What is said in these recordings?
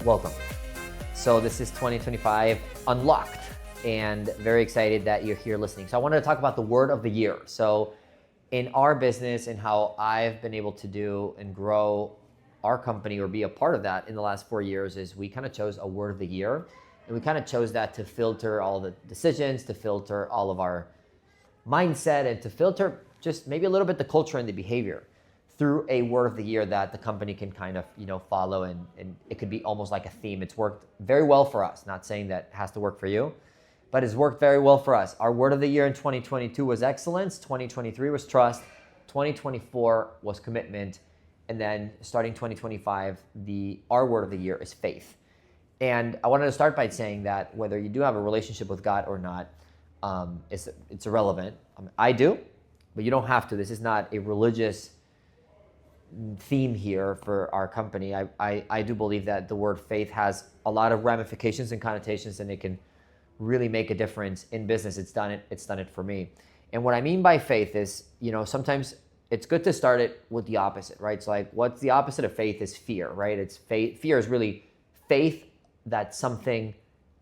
Welcome. So this is 2025 Unlocked, and very excited that you're here listening. So I wanted to talk about the word of the year. So in our business and how I've been able to do and grow our company or be a part of that in the last 4 years is we kind of chose a word of the year. And we kind of chose that to filter all the decisions, to filter all of our mindset, and to filter just maybe a little bit the culture and the behavior through a word of the year that the company can kind of, follow, and it could be almost like a theme. It's worked very well for us. Not saying that it has to work for you, but it's worked very well for us. Our word of the year in 2022 was excellence, 2023 was trust, 2024 was commitment, and then starting 2025, our word of the year is faith. And I wanted to start by saying that whether you do have a relationship with God or not, it's irrelevant. I do, but you don't have to. This is not a religious theme here for our company. I do believe that the word faith has a lot of ramifications and connotations, and it can really make a difference in business. It's done it for me. And what I mean by faith is, sometimes it's good to start it with the opposite, right? It's like, what's the opposite of faith is fear, right? It's faith. Fear is really faith that something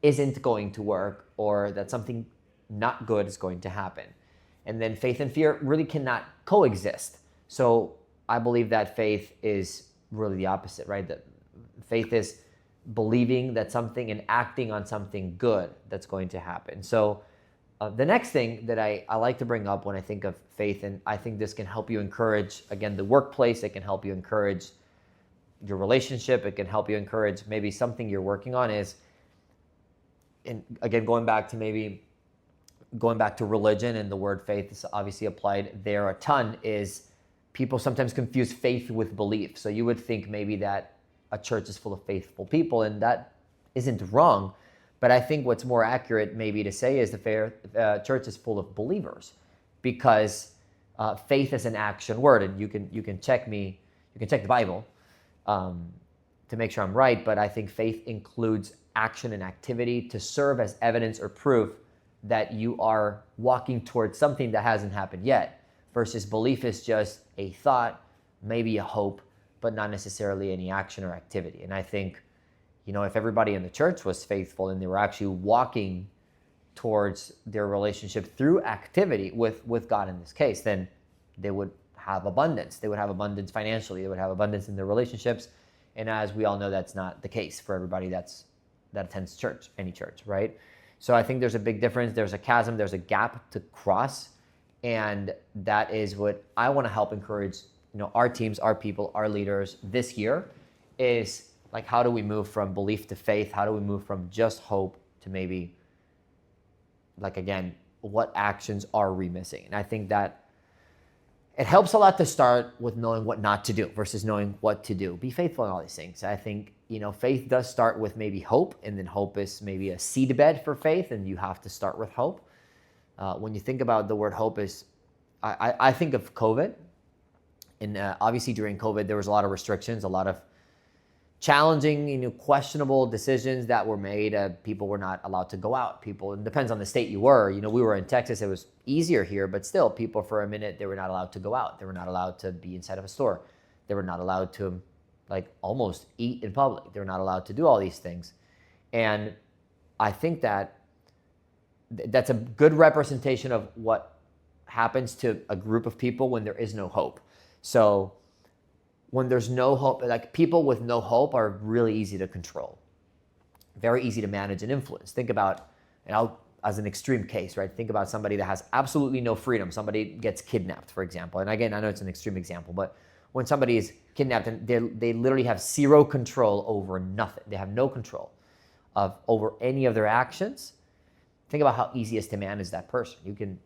isn't going to work or that something not good is going to happen. And then faith and fear really cannot coexist. So I believe that faith is really the opposite, right? That faith is believing that something and acting on something good that's going to happen. So the next thing that I like to bring up when I think of faith, and I think this can help you encourage, again, the workplace, it can help you encourage your relationship, it can help you encourage maybe something you're working on is, and again, going back to religion, and the word faith is obviously applied there a ton, is people sometimes confuse faith with belief. So you would think maybe that a church is full of faithful people, and that isn't wrong. But I think what's more accurate maybe to say is the church is full of believers, because faith is an action word, and you can check me, you can check the Bible to make sure I'm right. But I think faith includes action and activity to serve as evidence or proof that you are walking towards something that hasn't happened yet. Versus belief is just a thought, maybe a hope, but not necessarily any action or activity. And I think, if everybody in the church was faithful and they were actually walking towards their relationship through activity with God in this case, then they would have abundance. They would have abundance financially. They would have abundance in their relationships. And as we all know, that's not the case for everybody that attends church, any church, right? So I think there's a big difference. There's a chasm. There's a gap to cross. And that is what I want to help encourage, our teams, our people, our leaders this year is like, how do we move from belief to faith? How do we move from just hope to maybe, like, again, what actions are we missing? And I think that it helps a lot to start with knowing what not to do versus knowing what to do. Be faithful in all these things. I think, faith does start with maybe hope, and then hope is maybe a seedbed for faith, and you have to start with hope. When you think about the word hope is, I think of COVID, and obviously during COVID, there was a lot of restrictions, a lot of challenging, questionable decisions that were made. People were not allowed to go out. It depends on the state you were. We were in Texas, it was easier here, but still people for a minute, they were not allowed to go out. They were not allowed to be inside of a store. They were not allowed to almost eat in public. They were not allowed to do all these things. And I think that's a good representation of what happens to a group of people when there is no hope. So when there's no hope, like, people with no hope are really easy to control, very easy to manage and influence. Think about, as an extreme case, right? Think about somebody that has absolutely no freedom. Somebody gets kidnapped, for example. And again, I know it's an extreme example, but when somebody is kidnapped and they literally have zero control over nothing, they have no control over any of their actions. Think about how easy it is to manage that person.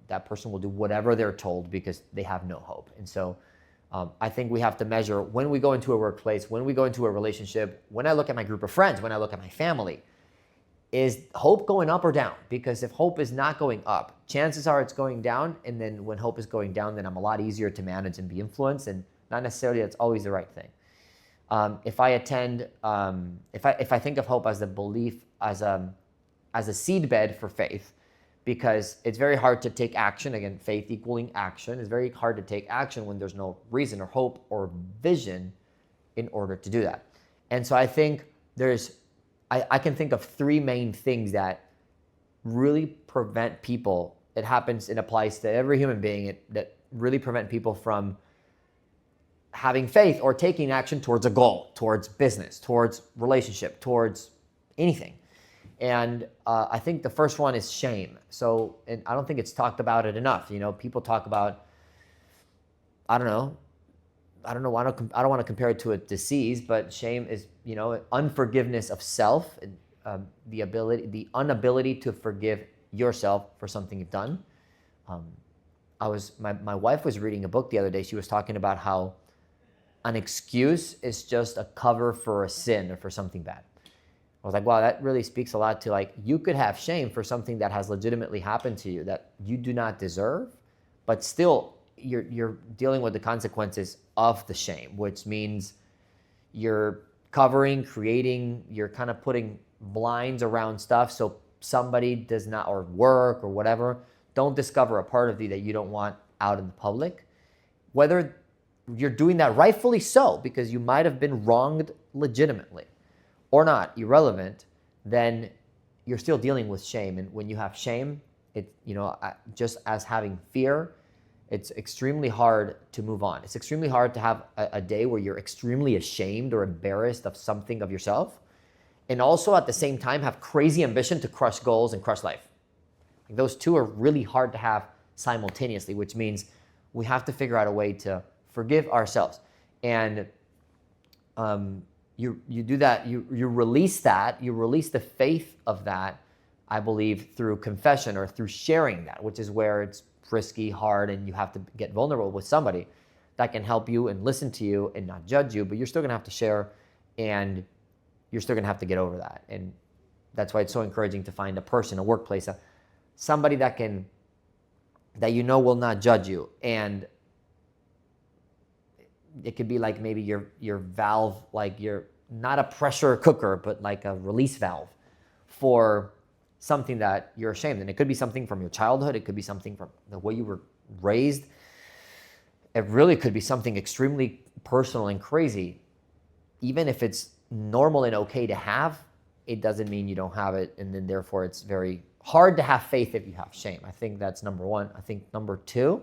That person will do whatever they're told because they have no hope. And so I think we have to measure when we go into a workplace, when we go into a relationship, when I look at my group of friends, when I look at my family, is hope going up or down? Because if hope is not going up, chances are it's going down. And then when hope is going down, then I'm a lot easier to manage and be influenced, and not necessarily that's always the right thing. If I think of hope as a belief, as a seedbed for faith, because it's very hard to take action. Again, faith equaling action. It's very hard to take action when there's no reason or hope or vision in order to do that. And so I think I can think of three main things that really prevent people. It applies to every human being that really prevent people from having faith or taking action towards a goal, towards business, towards relationship, towards anything. And I think the first one is shame. So, and I don't think it's talked about it enough. People talk about, I don't know, I don't want to compare it to a disease, but shame is, unforgiveness of self, the inability to forgive yourself for something you've done. My wife was reading a book the other day. She was talking about how an excuse is just a cover for a sin or for something bad. I was like, wow, that really speaks a lot to, like, you could have shame for something that has legitimately happened to you that you do not deserve, but still you're dealing with the consequences of the shame, which means you're covering, creating, you're kind of putting blinds around stuff so somebody does not, or work or whatever, don't discover a part of you that you don't want out in the public. Whether you're doing that rightfully so, because you might have been wronged legitimately, or not, irrelevant, then you're still dealing with shame. And when you have shame, just as having fear, it's extremely hard to move on. It's extremely hard to have a day where you're extremely ashamed or embarrassed of something of yourself, and also at the same time have crazy ambition to crush goals and crush life. Like, those two are really hard to have simultaneously, which means we have to figure out a way to forgive ourselves. And you do that, you release that, you release the faith of that, I believe, through confession or through sharing that, which is where it's risky, hard, and you have to get vulnerable with somebody that can help you and listen to you and not judge you, but you're still gonna have to share, and you're still gonna have to get over that. And that's why it's so encouraging to find a person, a workplace, somebody that will not judge you. And it could be like maybe your valve, like you're not a pressure cooker, but like a release valve for something that you're ashamed. And it could be something from your childhood. It could be something from the way you were raised. It really could be something extremely personal and crazy. Even if it's normal and okay to have, it doesn't mean you don't have it. And then therefore it's very hard to have faith if you have shame. I think that's number one. I think number two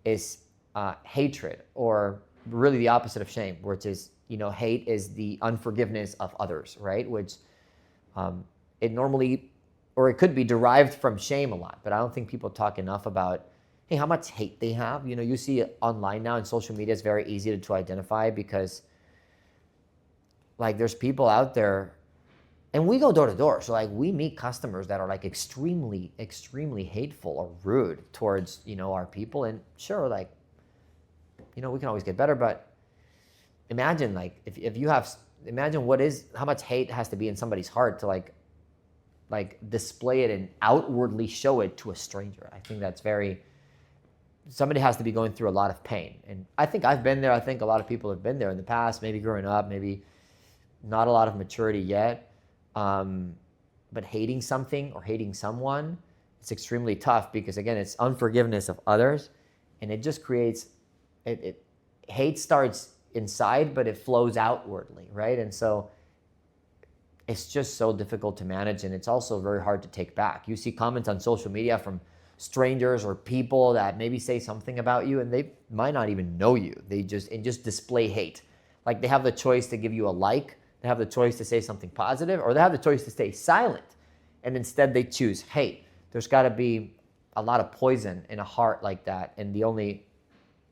is hatred, or really the opposite of shame, which is, hate is the unforgiveness of others, right? Which it normally, or it could be derived from shame a lot, but I don't think people talk enough about, hey, how much hate they have. You see it online now, and social media is very easy to identify, because like there's people out there, and we go door to door. So like we meet customers that are like extremely, extremely hateful or rude towards, our people. And sure, like, we can always get better, but imagine like if you have, imagine how much hate has to be in somebody's heart to like display it and outwardly show it to a stranger. I think that's somebody has to be going through a lot of pain. And I think I've been there. I think a lot of people have been there in the past, maybe growing up, maybe not a lot of maturity yet. But hating something or hating someone, it's extremely tough, because again, it's unforgiveness of others, and it just creates, hate starts inside, but it flows outwardly, right? And so it's just so difficult to manage, and it's also very hard to take back. You see comments on social media from strangers or people that maybe say something about you, and they might not even know you. They just display hate. Like they have the choice to give you a like, they have the choice to say something positive, or they have the choice to stay silent, and instead they choose hate. There's got to be a lot of poison in a heart like that, and the only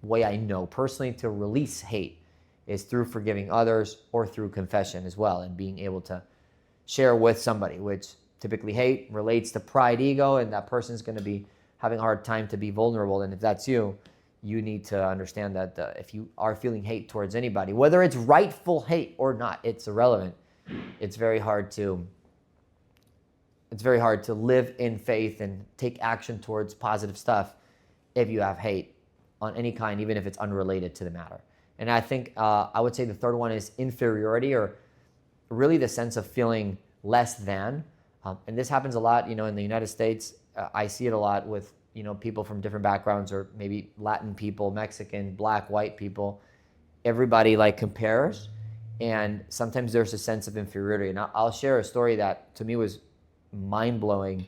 way I know personally to release hate is through forgiving others, or through confession as well, and being able to share with somebody, which typically hate relates to pride, ego, and that person's going to be having a hard time to be vulnerable. And if that's you, you need to understand that if you are feeling hate towards anybody, whether it's rightful hate or not, it's irrelevant. It's very hard to live in faith and take action towards positive stuff if you have hate on any kind, even if it's unrelated to the matter. And I think I would say the third one is inferiority, or really the sense of feeling less than. And this happens a lot, in the United States. I see it a lot with, people from different backgrounds, or maybe Latin people, Mexican, black, white people. Everybody like compares. And sometimes there's a sense of inferiority. And I'll share a story that to me was mind-blowing,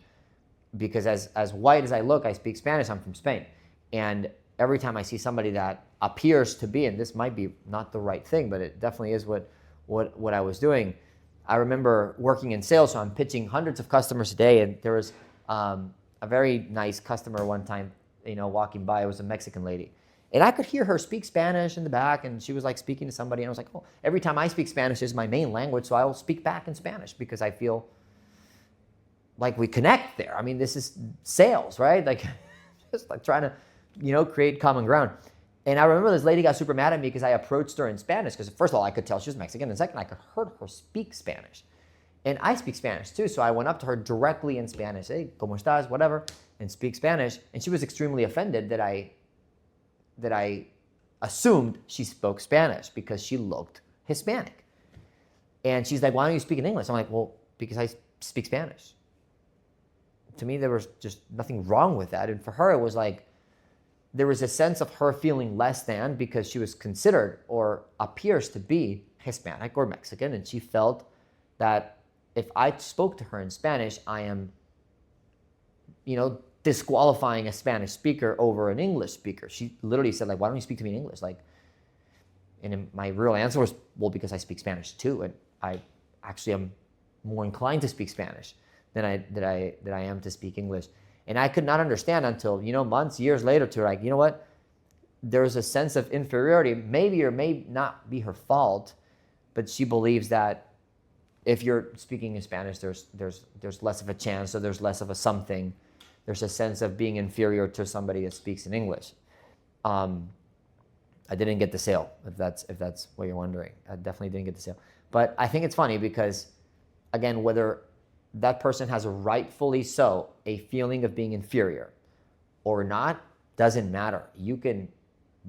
because as white as I look, I speak Spanish. I'm from Spain. And every time I see somebody that appears to be, and this might be not the right thing, but it definitely is what I was doing. I remember working in sales, so I'm pitching hundreds of customers a day, and there was a very nice customer one time, walking by. It was a Mexican lady. And I could hear her speak Spanish in the back, and she was like speaking to somebody, and I was like, oh, every time I speak Spanish, it's my main language, so I will speak back in Spanish because I feel like we connect there. I mean, this is sales, right? Like, just like trying to, create common ground. And I remember this lady got super mad at me because I approached her in Spanish, because first of all, I could tell she was Mexican, and second, I could hear her speak Spanish. And I speak Spanish too, so I went up to her directly in Spanish, hey, ¿cómo estás? Whatever, and speak Spanish. And she was extremely offended that I assumed she spoke Spanish because she looked Hispanic. And she's like, why don't you speak in English? I'm like, well, because I speak Spanish. To me, there was just nothing wrong with that. And for her, it was like, there was a sense of her feeling less than because she was considered or appears to be Hispanic or Mexican. And she felt that if I spoke to her in Spanish, I am, disqualifying a Spanish speaker over an English speaker. She literally said, like, why don't you speak to me in English? Like, and my real answer was, well, because I speak Spanish too. And I actually am more inclined to speak Spanish than I am to speak English. And I could not understand until, months, years later, to like, you know what? There's a sense of inferiority, maybe or may not be her fault, but she believes that if you're speaking in Spanish, there's less of a chance, or there's less of a something. There's a sense of being inferior to somebody that speaks in English. I didn't get the sale, if that's what you're wondering. I definitely didn't get the sale. But I think it's funny because, again, whether that person has a rightfully so a feeling of being inferior or not doesn't matter. You can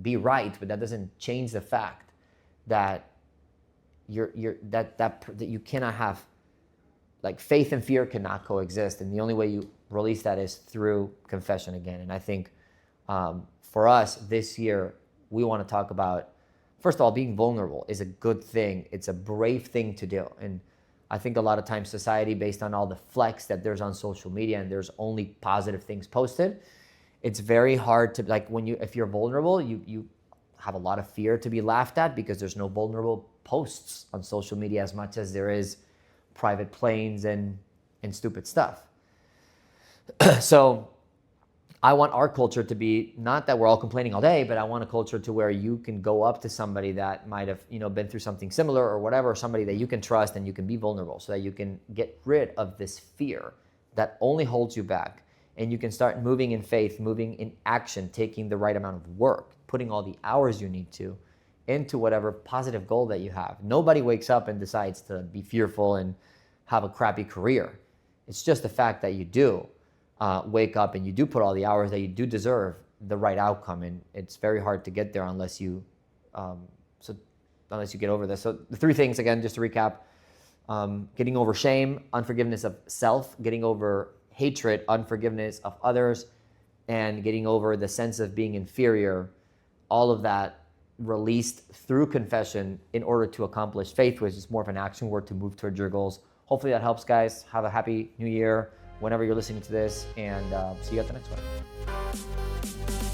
be right, but that doesn't change the fact that that you cannot have, like, faith and fear cannot coexist, and the only way you release that is through confession again. And I think for us this year, we want to talk about, first of all, being vulnerable is a good thing. It's a brave thing to do. And I think a lot of times society, based on all the flex that there's on social media and there's only positive things posted, it's very hard to, like, if you're vulnerable, you have a lot of fear to be laughed at because there's no vulnerable posts on social media as much as there is private planes and stupid stuff. So I want our culture to be, not that we're all complaining all day, but I want a culture to where you can go up to somebody that might have, been through something similar or whatever, somebody that you can trust, and you can be vulnerable so that you can get rid of this fear that only holds you back. And you can start moving in faith, moving in action, taking the right amount of work, putting all the hours you need to into whatever positive goal that you have. Nobody wakes up and decides to be fearful and have a crappy career. It's just the fact that you do wake up and you do put all the hours that you do deserve the right outcome. And it's very hard to get there unless you get over this. So the three things, again, just to recap: getting over shame, unforgiveness of self, getting over hatred, unforgiveness of others, and getting over the sense of being inferior. All of that released through confession in order to accomplish faith, which is more of an action word to move towards your goals. Hopefully that helps, guys. Have a happy new year whenever you're listening to this, and see you at the next one.